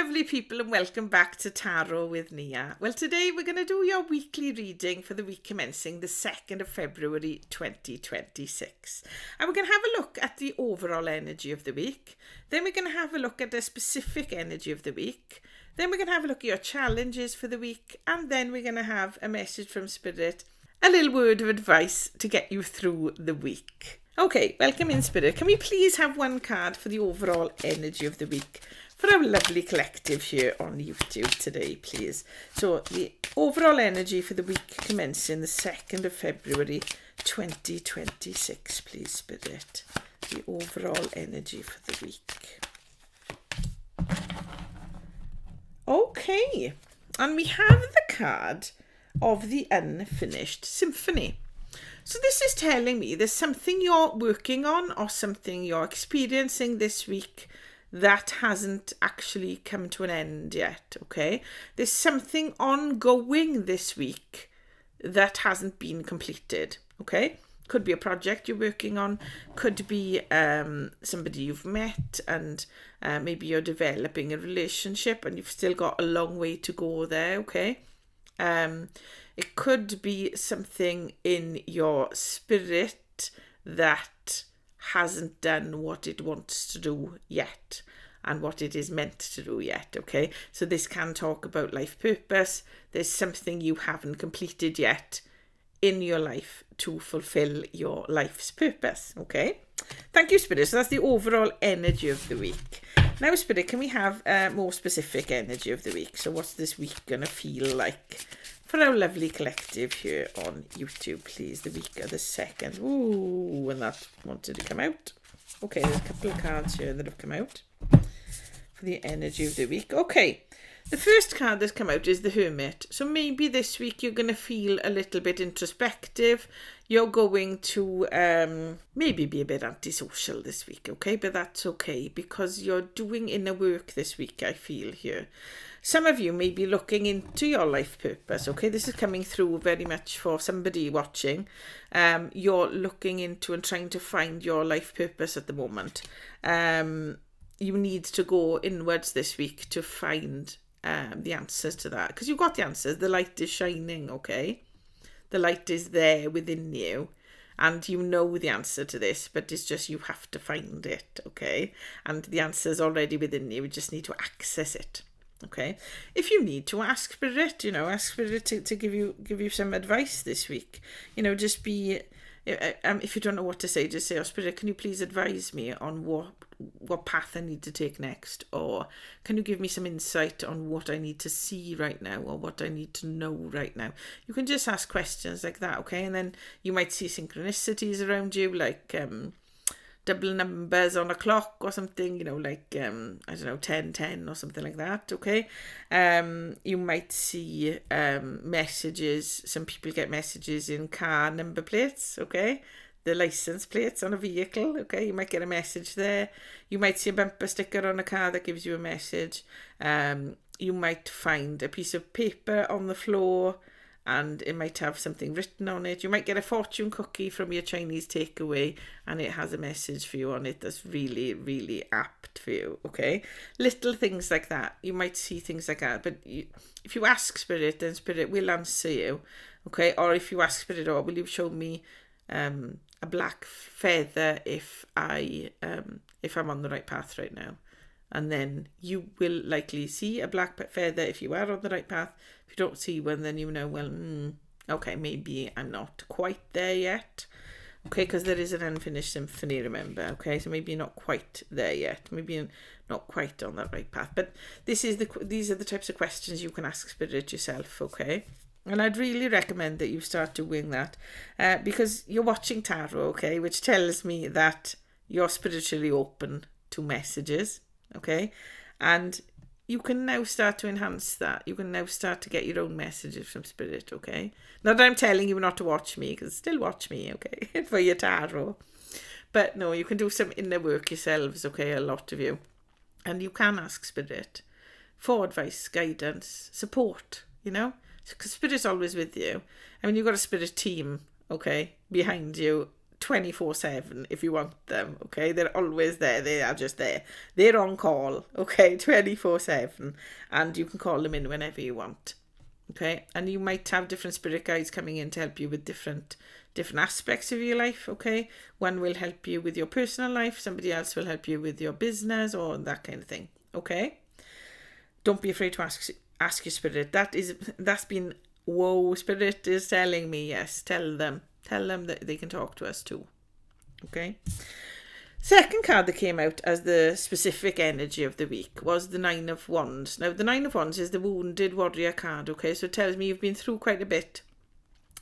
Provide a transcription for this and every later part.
lovely people, and welcome back to Tarot with Nia. Well, today we're going to do your weekly reading for the week commencing the 2nd of February 2026. And we're going to have a look at the overall energy of the week. Then we're going to have a look at the specific energy of the week. Then we're going to have a look at your challenges for the week. And then we're going to have a message from Spirit, a little word of advice to get you through the week. Okay, welcome in, Spirit. Can we please have one card for the overall energy of the week for our lovely collective here on YouTube today, please? So the overall energy for the week commencing the 2nd of February 2026, please, Spirit. The overall energy for the week. Okay, and we have the card of the Unfinished Symphony. So this is telling me there's something you're working on or something you're experiencing this week that hasn't actually come to an end yet, okay? There's something ongoing this week that hasn't been completed, okay? Could be a project you're working on, could be somebody you've met, and maybe you're developing a relationship and you've still got a long way to go there, okay? It could be something in your spirit that hasn't done what it wants to do yet and what it is meant to do yet, okay? So this can talk about life purpose. There's something you haven't completed yet in your life to fulfill your life's purpose, okay? Thank you, Spirit. So that's the overall energy of the week. Now, Spirit, can we have more specific energy of the week? So what's this week going to feel like for our lovely collective here on YouTube, please? The week of the 2nd. Ooh, and that wanted to come out. Okay, there's a couple of cards here that have come out for the energy of the week. Okay, the first card that's come out is the Hermit. So maybe this week you're going to feel a little bit introspective. You're going to maybe be a bit antisocial this week, okay? But that's okay because you're doing inner work this week, I feel here. Some of you may be looking into your life purpose, okay? This is coming through very much for somebody watching. You're looking into and trying to find your life purpose at the moment. You need to go inwards this week to find the answers to that. Because you've got the answers. The light is shining, okay? The light is there within you. And you know the answer to this, but it's just you have to find it, okay? And the answer's already within you. You just need to access it. Okay, if you need to ask Spirit, ask Spirit to give you some advice this week. Just be, if you don't know what to say, just say, "Oh, Spirit, can you please advise me on what path I need to take next? Or can you give me some insight on what I need to see right now or what I need to know right now?" You can just ask questions like that, okay? And then you might see synchronicities around you, like double numbers on a clock or something, like, 1010 or something like that, okay? You might see messages. Some people get messages in car number plates, okay? The license plates on a vehicle, okay? You might get a message there. You might see a bumper sticker on a car that gives you a message. You might find a piece of paper on the floor and it might have something written on it. You might get a fortune cookie from your Chinese takeaway and it has a message for you on it that's really, really apt for you, okay? Little things like that. You might see things like that, but if you ask Spirit, then Spirit will answer you, okay? Or if you ask Spirit, will you show me a black feather if I'm on the right path right now? And then you will likely see a black feather if you are on the right path. If you don't see one, then okay, maybe I'm not quite there yet. Okay, because there is an unfinished symphony, remember. Okay, so maybe you're not quite there yet. Maybe you're not quite on that right path. But these are the types of questions you can ask Spirit yourself, okay? And I'd really recommend that you start doing that because you're watching tarot, okay, which tells me that you're spiritually open to messages. Okay, and you can now start to enhance that. You can now start to get your own messages from Spirit, okay? Not that I'm telling you not to watch me, because still watch me, okay, for your tarot. But no, you can do some inner work yourselves, okay, a lot of you. And you can ask Spirit for advice, guidance, support, because Spirit's always with you. I mean, you've got a Spirit team, okay, behind you 24/7 if you want them, okay? They're always there. They are just there. They're on call, okay? 24/7, and you can call them in whenever you want, okay? And you might have different spirit guides coming in to help you with different aspects of your life, okay? One will help you with your personal life, somebody else will help you with your business or that kind of thing, okay? Don't be afraid to ask your spirit. That's been, whoa, spirit is telling me, yes, tell them that they can talk to us too, okay? Second card that came out as the specific energy of the week was the Nine of Wands. Now, the Nine of Wands is the Wounded Warrior card, okay? So it tells me you've been through quite a bit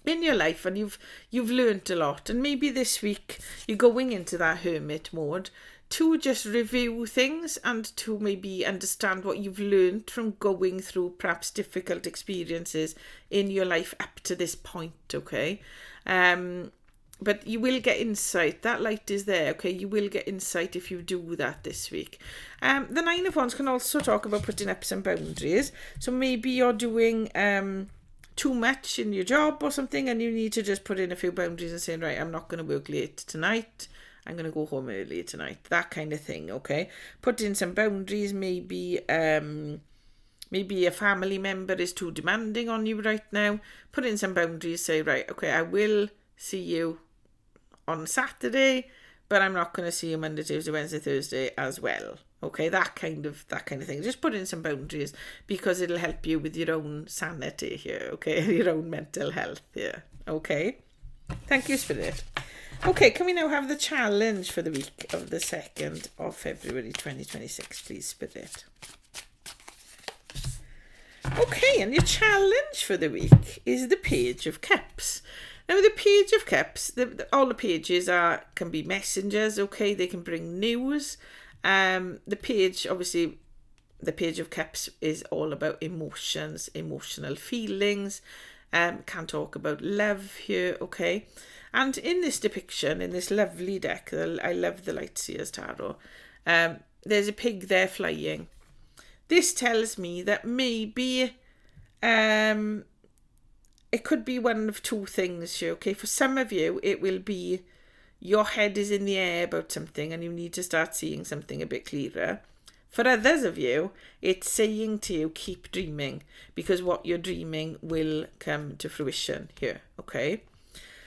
in your life and you've learned a lot, and maybe this week you're going into that hermit mode to just review things and to maybe understand what you've learned from going through perhaps difficult experiences in your life up to this point, okay? But you will get insight. That light is there, okay? You will get insight if you do that this week. The Nine of Wands can also talk about putting up some boundaries. So maybe you're doing too much in your job or something, and you need to just put in a few boundaries and saying, right, I'm not going to work late tonight. I'm going to go home early tonight. That kind of thing, okay? Put in some boundaries. Maybe a family member is too demanding on you right now. Put in some boundaries. Say, right, okay, I will see you on Saturday, but I'm not going to see you Monday, Tuesday, Wednesday, Thursday as well. Okay, that kind of thing. Just put in some boundaries because it'll help you with your own sanity here, okay? Your own mental health here, okay? Thank you, Spirit. Okay, can we now have the challenge for the week of the 2nd of February 2026, please, Spirit? Okay, and your challenge for the week is the Page of Cups. Now, the Page of Cups, all the pages can be messengers, okay? They can bring news. The Page of Cups is all about emotions, emotional feelings. Can talk about love here, okay? And in this depiction, in this lovely deck, I love the Lightseers Tarot, there's a pig there flying. This tells me that maybe it could be one of two things here, okay? For some of you, it will be your head is in the air about something and you need to start seeing something a bit clearer. For others of you, it's saying to you, keep dreaming, because what you're dreaming will come to fruition here, okay?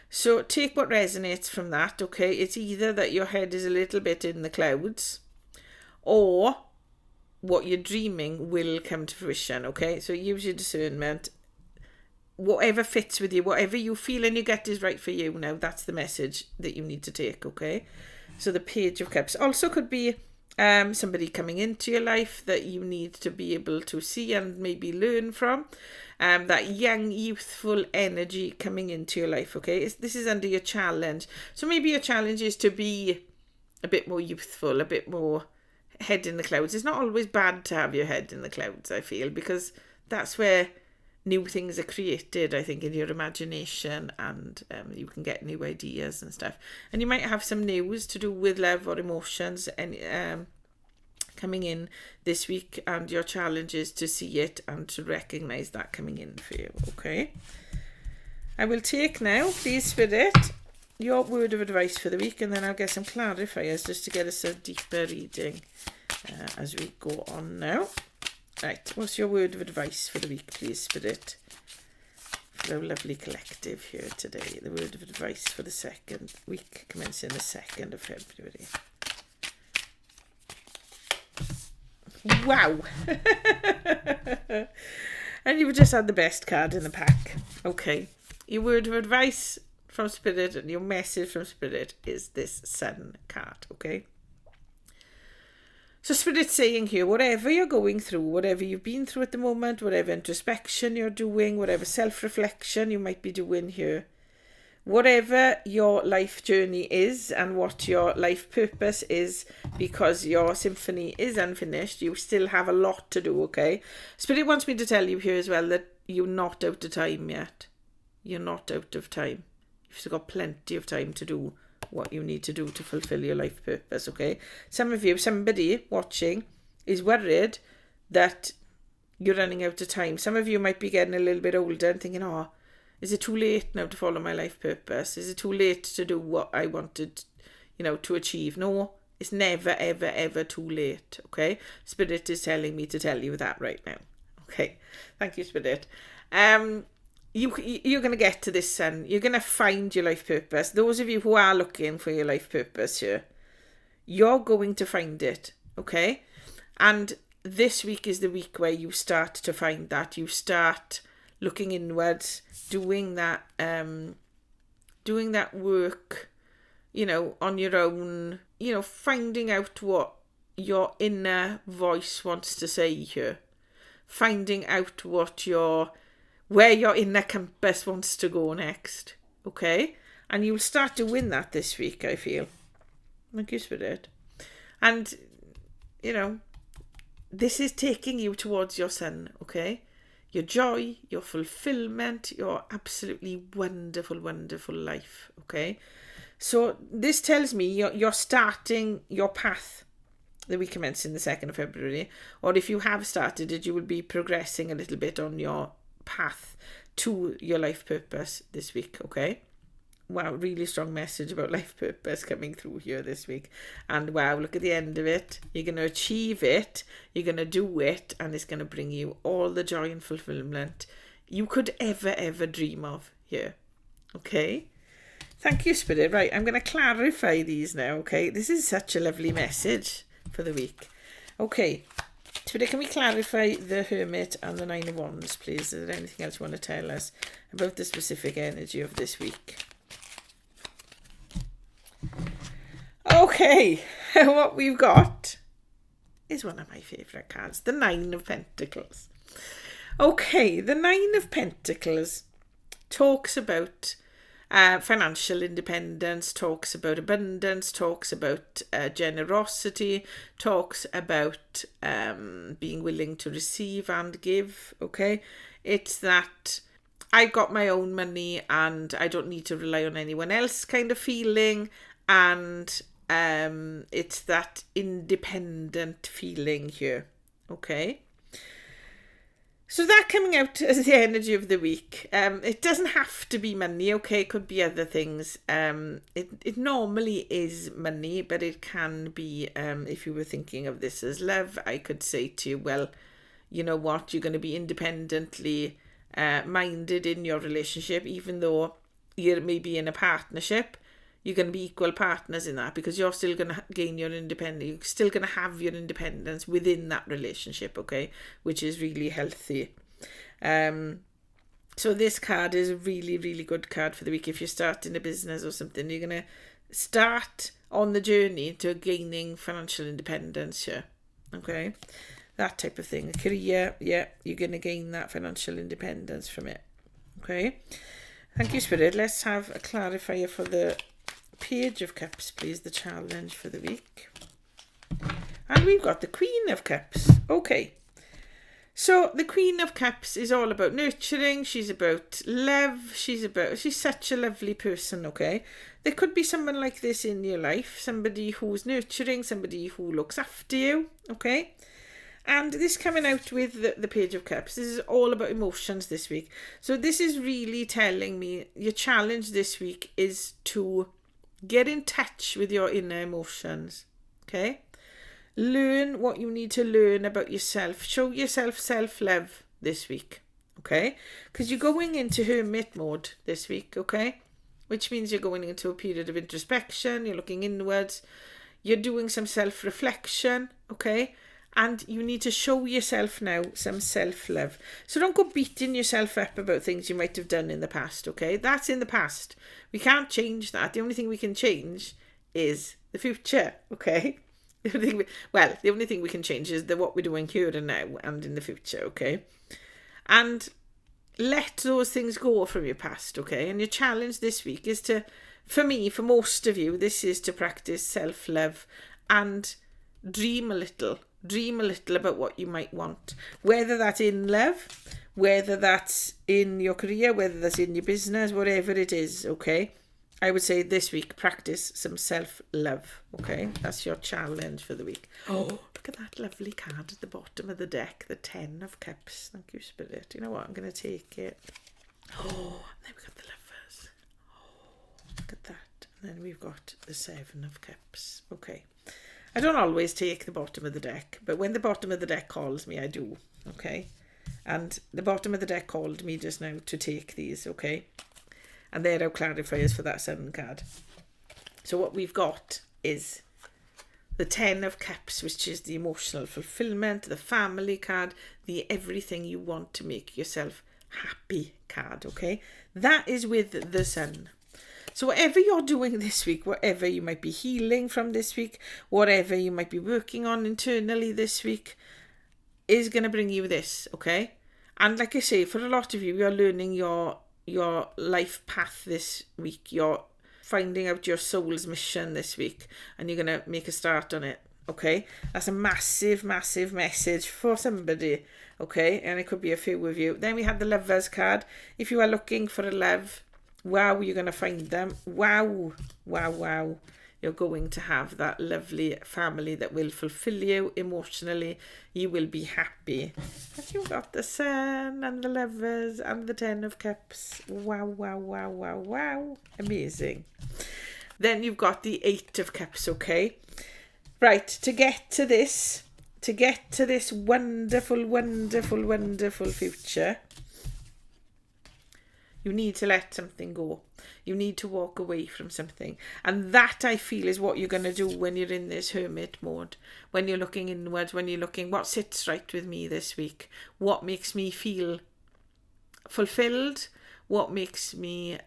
So take what resonates from that, okay? It's either that your head is a little bit in the clouds or what you're dreaming will come to fruition, okay? So use your discernment. Whatever fits with you, whatever you feel in your gut is right for you now, that's the message that you need to take, okay? So the Page of Cups also could be somebody coming into your life that you need to be able to see and maybe learn from. That young, youthful energy coming into your life, okay? This is under your challenge. So maybe your challenge is to be a bit more youthful, a bit more head in the clouds. It's not always bad to have your head in the clouds, I feel, because that's where new things are created, I think, in your imagination, and you can get new ideas and stuff. And you might have some news to do with love or emotions and coming in this week, and your challenge is to see it and to recognise that coming in for you, okay? I will take now, please, Spirit, your word of advice for the week, and then I'll get some clarifiers just to get us a deeper reading as we go on now. Right, what's your word of advice for the week, please, Spirit? For our lovely collective here today. The word of advice for the second week, commencing the 2nd of February. Wow! And you've just had the best card in the pack. Okay, your word of advice from Spirit and your message from Spirit is this Sun card, okay? So Spirit's saying here, whatever you're going through, whatever you've been through at the moment, whatever introspection you're doing, whatever self-reflection you might be doing here, whatever your life journey is and what your life purpose is, because your symphony is unfinished, you still have a lot to do, okay? Spirit wants me to tell you here as well that you're not out of time yet. You're not out of time. You've still got plenty of time to do what you need to do to fulfill your life purpose, okay? Some of you, somebody watching is worried that you're running out of time. Some of you might be getting a little bit older and thinking, Is it too late now to follow my life purpose? Is it too late to do what I wanted, to achieve? No, it's never, ever, ever too late, okay? Spirit is telling me to tell you that right now. Okay, thank you, Spirit. You're going to get to this, son. You're going to find your life purpose. Those of you who are looking for your life purpose here, you're going to find it, okay? And this week is the week where you start to find that. You start looking inwards, doing that work, on your own, finding out what your inner voice wants to say here, finding out where your inner compass wants to go next, okay? And you'll start to win that this week, I feel. Thank you, Spirit. And, this is taking you towards your son, okay? Your joy, your fulfillment, your absolutely wonderful, wonderful life, okay? So this tells me you're starting your path the week commencing the 2nd of February. Or if you have started it, you will be progressing a little bit on your path to your life purpose this week, okay? Wow, really strong message about life purpose coming through here this week. And wow, look at the end of it. You're going to achieve it. You're going to do it. And it's going to bring you all the joy and fulfillment you could ever dream of here. Okay? Thank you, Spirit. Right, I'm going to clarify these now, okay? This is such a lovely message for the week. Okay. Spirit, can we clarify the Hermit and the Nine of Wands, please? Is there anything else you want to tell us about the specific energy of this week? Okay, what we've got is one of my favourite cards, the Nine of Pentacles. Okay, the Nine of Pentacles talks about financial independence, talks about abundance, talks about generosity, talks about being willing to receive and give, okay? It's that I got my own money and I don't need to rely on anyone else kind of feeling, and it's that independent feeling here, okay? So that coming out as the energy of the week. It doesn't have to be money, okay? It could be other things. It normally is money, but it can be, if you were thinking of this as love, I could say to you, well, you know what? You're going to be independently minded in your relationship, even though you're maybe in a partnership. You're going to be equal partners in that because you're still going to gain your independence. You're still going to have your independence within that relationship, okay? Which is really healthy. So this card is a really, really good card for the week. If you're starting a business or something, you're going to start on the journey to gaining financial independence here, okay? That type of thing. A career, yeah, you're going to gain that financial independence from it, okay? Thank you, Spirit. Let's have a clarifier for the Page of Cups, please, the challenge for the week. And we've got the Queen of Cups. Okay. So the Queen of Cups is all about nurturing. She's about love. She's such a lovely person, okay? There could be someone like this in your life. Somebody who's nurturing, somebody who looks after you, okay? And this coming out with the Page of Cups. This is all about emotions this week. So this is really telling me your challenge this week is to get in touch with your inner emotions, okay? Learn what you need to learn about yourself. Show yourself self-love this week, okay? Because you're going into hermit mode this week, okay? Which means you're going into a period of introspection. You're looking inwards. You're doing some self-reflection, okay? And you need to show yourself now some self-love. So don't go beating yourself up about things you might have done in the past, okay? That's in the past. We can't change that. The only thing we can change is the future, okay? The only thing we can change is what we're doing here and now and in the future, okay? And let those things go from your past, okay? And your challenge this week is to, for me, for most of you, this is to practice self-love and dream a little about what you might want, whether that's in love, whether that's in your career, whether that's in your business, whatever it is, okay? I would say this week, practice some self-love, okay? That's your challenge for the week. Oh, look at that lovely card at the bottom of the deck, the 10 of Cups. Thank you, Spirit. You know what? I'm going to take it. Oh, and then we got the lovers. Oh, look at that. And then we've got the 7 of Cups. Okay. I don't always take the bottom of the deck, but when the bottom of the deck calls me, I do. Okay. And the bottom of the deck called me just now to take these. Okay. And they're our clarifiers for that 7 card. So what we've got is the 10 of Cups, which is the emotional fulfillment, the family card, the everything you want to make yourself happy card, okay? That is with the Sun. So whatever you're doing this week, whatever you might be healing from this week, whatever you might be working on internally this week, is going to bring you this, okay? And like I say, for a lot of you, you're learning your life path this week. You're finding out your soul's mission this week, and you're going to make a start on it, okay? That's a massive, massive message for somebody, okay? And it could be a few of you. Then we have the Lovers card. If you are looking for a love, wow, you're going to find them. Wow, wow, wow. You're going to have that lovely family that will fulfill you emotionally. You will be happy. And you've got the Sun and the Lovers and the 10 of Cups. Wow, wow, wow, wow, wow. Amazing. Then you've got the 8 of Cups, okay? Right, to get to this wonderful, wonderful, wonderful future, you need to let something go. You need to walk away from something. And that, I feel, is what you're going to do when you're in this hermit mode. When you're looking inwards, when you're looking, what sits right with me this week? What makes me feel fulfilled? What makes me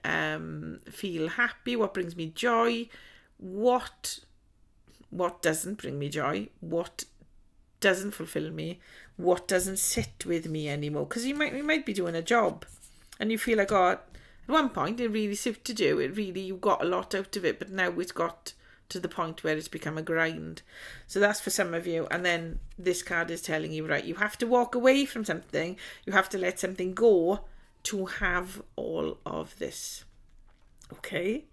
feel happy? What brings me joy? What doesn't bring me joy? What doesn't fulfill me? What doesn't sit with me anymore? Because you might be doing a job and you feel like, oh, at one point it really suited you. You got a lot out of it, but now it's got to the point where it's become a grind. So that's for some of you. And then this card is telling you, right, you have to walk away from something. You have to let something go to have all of this. Okay?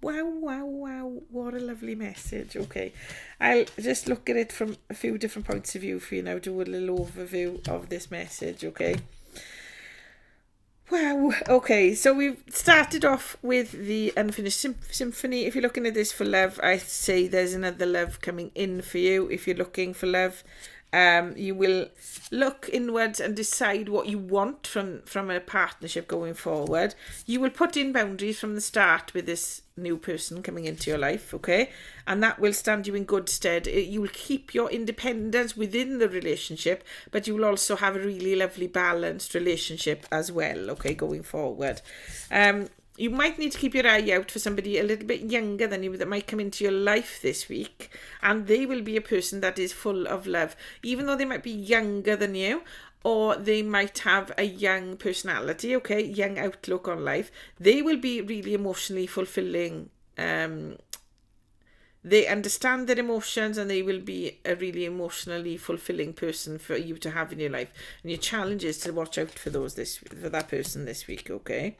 Wow, wow, wow. What a lovely message. Okay. I'll just look at it from a few different points of view for you now, do a little overview of this message, okay? Wow. Okay, so we've started off with the Unfinished Symphony. If you're looking at this for love, I say there's another love coming in for you. If you're looking for love, you will look inwards and decide what you want from a partnership going forward. You will put in boundaries from the start with this new person coming into your life, okay? And that will stand you in good stead. You will keep your independence within the relationship, but you will also have a really lovely balanced relationship as well, okay, going forward. You might need to keep your eye out for somebody a little bit younger than you that might come into your life this week, and they will be a person that is full of love, even though they might be younger than you, or they might have a young personality, okay, young outlook on life. They will be really emotionally fulfilling. They understand their emotions, and they will be a really emotionally fulfilling person for you to have in your life. And your challenge is to watch out for that person this week, okay?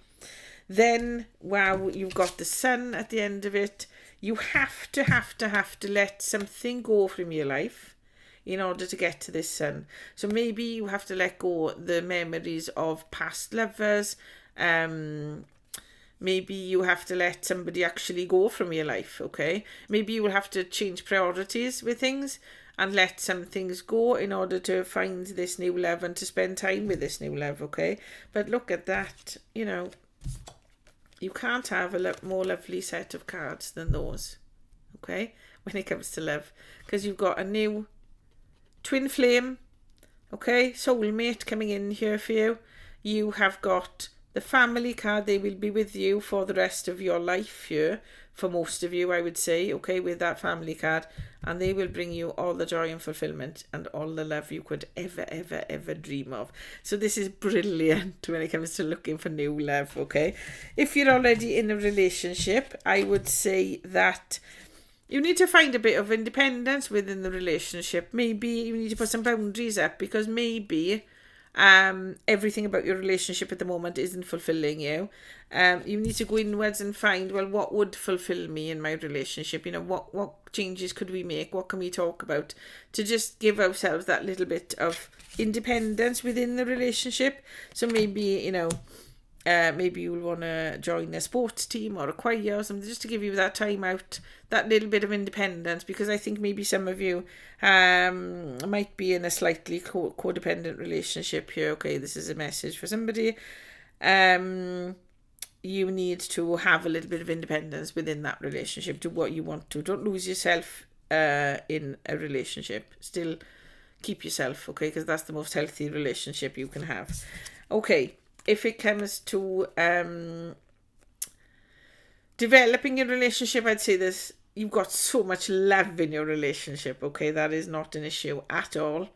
Then, wow, you've got the Sun at the end of it. You have to let something go from your life in order to get to this Sun. So maybe you have to let go the memories of past lovers. Maybe you have to let somebody actually go from your life, okay? Maybe you will have to change priorities with things and let some things go in order to find this new love and to spend time with this new love, okay? But look at that, you can't have a more lovely set of cards than those, okay, when it comes to love. Because you've got a new twin flame, okay, soulmate coming in here for you. You have got the family card. They will be with you for the rest of your life here, for most of you, I would say, okay, with that family card. And they will bring you all the joy and fulfillment and all the love you could ever dream of. So this is brilliant when it comes to looking for new love, okay? If you're already in a relationship, I would say that you need to find a bit of independence within the relationship. Maybe you need to put some boundaries up, because maybe everything about your relationship at the moment isn't fulfilling you. You need to go inwards and find, well, what would fulfill me in my relationship? What changes could we make? What can we talk about to just give ourselves that little bit of independence within the relationship? So maybe, Maybe you'll want to join a sports team or a choir or something, just to give you that time out, that little bit of independence, because I think maybe some of you might be in a slightly codependent relationship here. Okay, this is a message for somebody. You need to have a little bit of independence within that relationship. Do what you want to. Don't lose yourself in a relationship. Still keep yourself, okay, because that's the most healthy relationship you can have. Okay. If it comes to developing your relationship, I'd say this: you've got so much love in your relationship, okay? That is not an issue at all.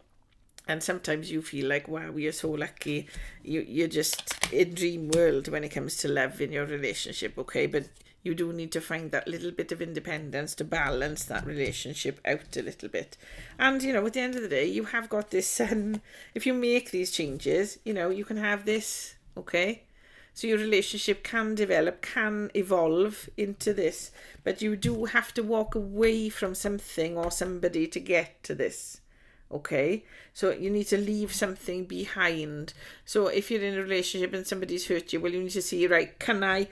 And sometimes you feel like, wow, you're so lucky. You're just in dream world when it comes to love in your relationship, okay? But you do need to find that little bit of independence to balance that relationship out a little bit. And, at the end of the day, you have got this son. If you make these changes, you can have this, okay? So your relationship can develop, can evolve into this. But you do have to walk away from something or somebody to get to this. Okay, so you need to leave something behind. So if you're in a relationship and somebody's hurt you, well, you need to see, right, can I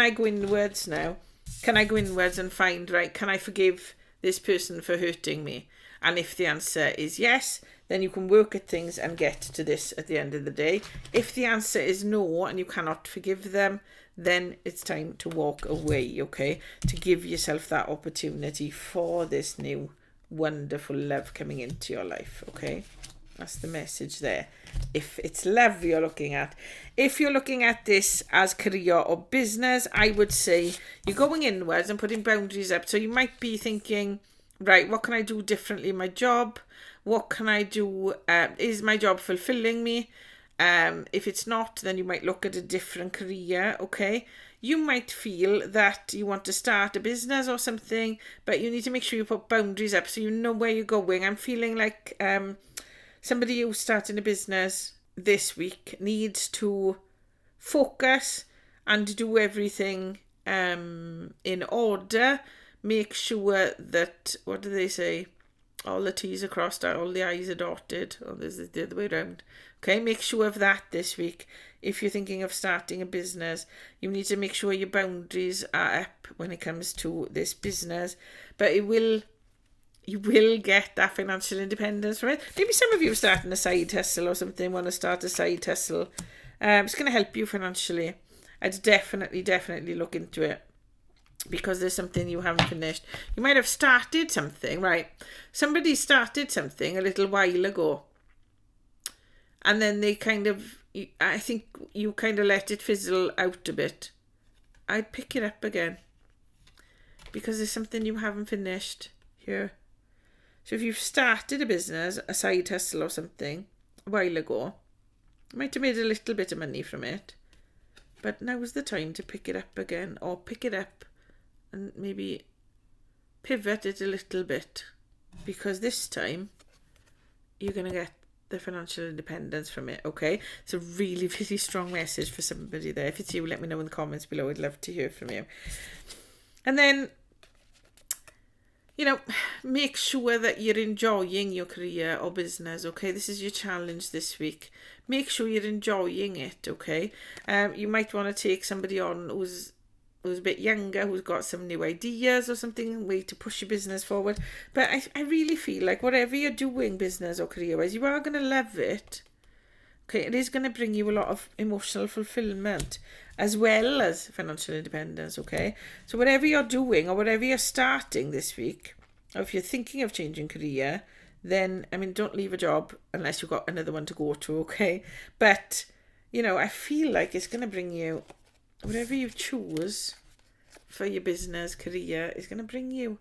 go inwards now? Can I go inwards and find, right, can I forgive this person for hurting me? And if the answer is yes, then you can work at things and get to this at the end of the day. If the answer is no and you cannot forgive them, then it's time to walk away, okay? To give yourself that opportunity for this new wonderful love coming into your life, okay? That's the message there. If it's love you're looking at. If you're looking at this as career or business, I would say you're going inwards and putting boundaries up. So you might be thinking, right, what can I do differently in my job? What can I do? Is my job fulfilling me? If it's not, then you might look at a different career, okay? You might feel that you want to start a business or something, but you need to make sure you put boundaries up so you know where you're going. I'm feeling like somebody who's starting a business this week needs to focus and do everything in order. Make sure that, what do they say? All the T's are crossed out, all the I's are dotted. Oh, this is the other way around. Okay, make sure of that this week. If you're thinking of starting a business, you need to make sure your boundaries are up when it comes to this business. But you will get that financial independence from it. Maybe some of you are starting a side hustle or something, want to start a side hustle. It's going to help you financially. I'd definitely look into it, because there's something you haven't finished. You might have started something, right? Somebody started something a little while ago, and then I think you kind of let it fizzle out a bit. I'd pick it up again, because there's something you haven't finished here. So if you've started a business, a side hustle or something, a while ago, you might have made a little bit of money from it, but now is the time to pick it up again, or pick it up and maybe pivot it a little bit, because this time you're going to get the financial independence from it, okay? It's a really, really strong message for somebody there. If it's you, let me know in the comments below. I'd love to hear from you. And then, make sure that you're enjoying your career or business, okay? This is your challenge this week. Make sure you're enjoying it, okay? You might want to take somebody on who's a bit younger, who's got some new ideas or something, way to push your business forward. But I really feel like whatever you're doing, business or career-wise, you are going to love it. Okay, it is going to bring you a lot of emotional fulfillment as well as financial independence, okay? So whatever you're doing or whatever you're starting this week, or if you're thinking of changing career, then, don't leave a job unless you've got another one to go to, okay? But, I feel like it's going to bring you, whatever you choose for your business, career, is going to bring you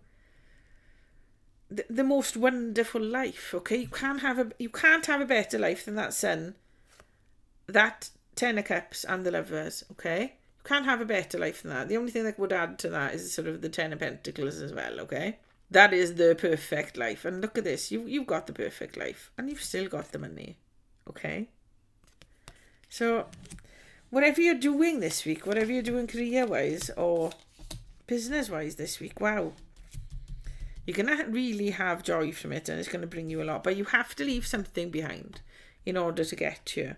the most wonderful life, okay? You can't have a better life than that son, that Ten of Cups and the Lovers, okay? You can't have a better life than that. The only thing that would add to that is sort of the Ten of Pentacles as well, okay? That is the perfect life. And look at this, you've got the perfect life, and you've still got the money, okay? So whatever you're doing this week, whatever you're doing career-wise or business-wise this week, wow, you're going to really have joy from it, and it's going to bring you a lot. But you have to leave something behind in order to get here.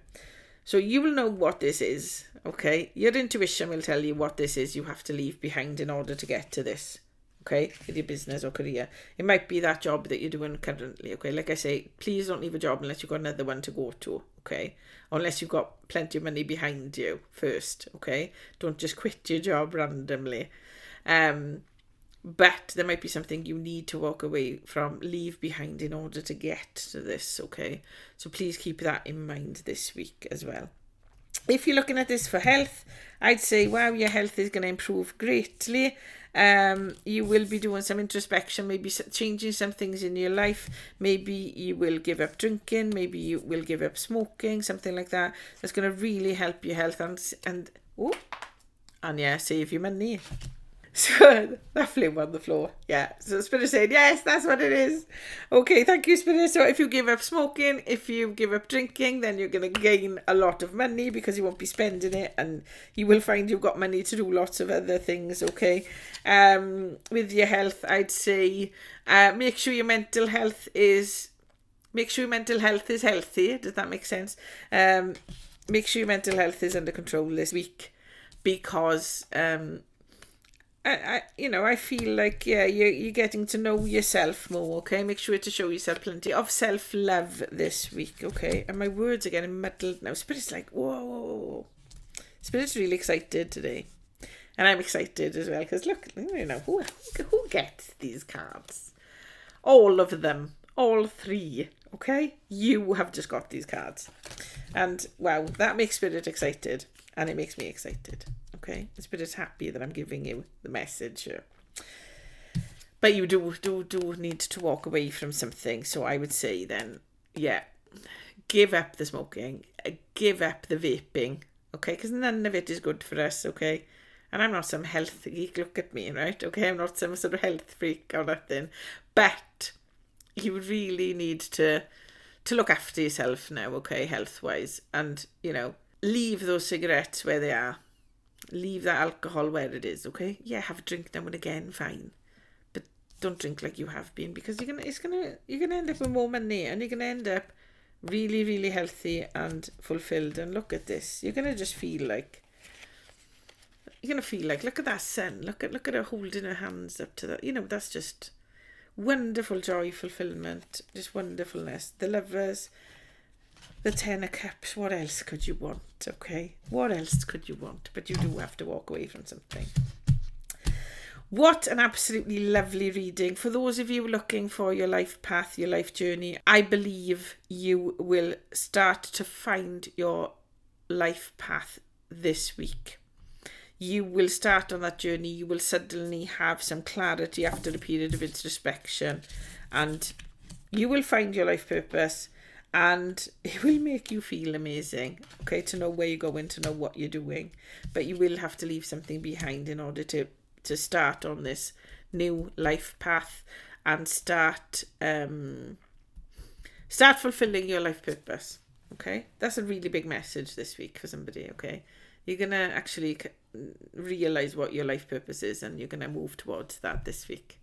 So you will know what this is, okay? Your intuition will tell you what this is you have to leave behind in order to get to this, okay? With your business or career. It might be that job that you're doing currently, okay? Like I say, please don't leave a job unless you've got another one to go to, okay? Unless you've got plenty of money behind you first, okay? Don't just quit your job randomly. But there might be something you need to walk away from, leave behind in order to get to this, okay? So please keep that in mind this week as well. If you're looking at this for health, I'd say, wow, your health is going to improve greatly. You will be doing some introspection, maybe changing some things in your life. Maybe you will give up drinking, maybe you will give up smoking, something like that. That's going to really help your health and yeah, save you money. So that flew on the floor. Yeah. So Spirit saying, yes, that's what it is. Okay, thank you, Spirit. So if you give up smoking, if you give up drinking, then you're going to gain a lot of money because you won't be spending it, and you will find you've got money to do lots of other things, okay? With your health, I'd say make sure your mental health is healthy. Does that make sense? Make sure your mental health is under control this week, because I feel like, yeah, you're getting to know yourself more, okay? Make sure to show yourself plenty of self-love this week, okay? And my words are getting muddled now. Spirit's like, whoa. Spirit's really excited today. And I'm excited as well, because look, who gets these cards? All of them. All 3, okay? You have just got these cards. And, wow, that makes Spirit excited. And it makes me excited. Okay, Spirit's happy that I'm giving you the message here. But you do need to walk away from something. So I would say then, yeah, give up the smoking, give up the vaping, okay? Because none of it is good for us, okay? And I'm not some health geek, look at me, right? Okay, I'm not some sort of health freak or nothing. But you really need to look after yourself now, okay, health-wise. And, leave those cigarettes where they are. Leave that alcohol where it is, okay? Yeah, have a drink now and again, fine. But don't drink like you have been, because you're gonna end up with more money, and you're gonna end up really, really healthy and fulfilled. And look at this. You're gonna feel like, look at that sun. Look at her holding her hands up to that. That's just wonderful joy, fulfillment, just wonderfulness. The Lovers, the 10 of Cups, what else could you want, okay? What else could you want? But you do have to walk away from something. What an absolutely lovely reading. For those of you looking for your life path, your life journey, I believe you will start to find your life path this week. You will start on that journey. You will suddenly have some clarity after a period of introspection, and you will find your life purpose. And it will make you feel amazing, okay, to know where you're going, to know what you're doing. But you will have to leave something behind in order to start on this new life path and start fulfilling your life purpose, okay? That's a really big message this week for somebody, okay? You're going to actually realise what your life purpose is, and you're going to move towards that this week.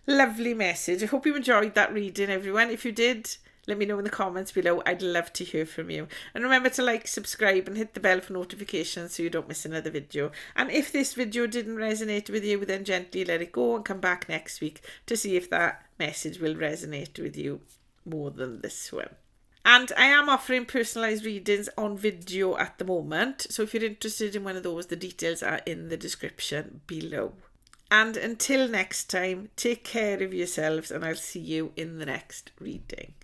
Lovely message. I hope you enjoyed that reading, everyone. If you did, let me know in the comments below. I'd love to hear from you. And remember to like, subscribe and hit the bell for notifications so you don't miss another video. And if this video didn't resonate with you, then gently let it go and come back next week to see if that message will resonate with you more than this one. And I am offering personalised readings on video at the moment. So if you're interested in one of those, the details are in the description below. And until next time, take care of yourselves, and I'll see you in the next reading.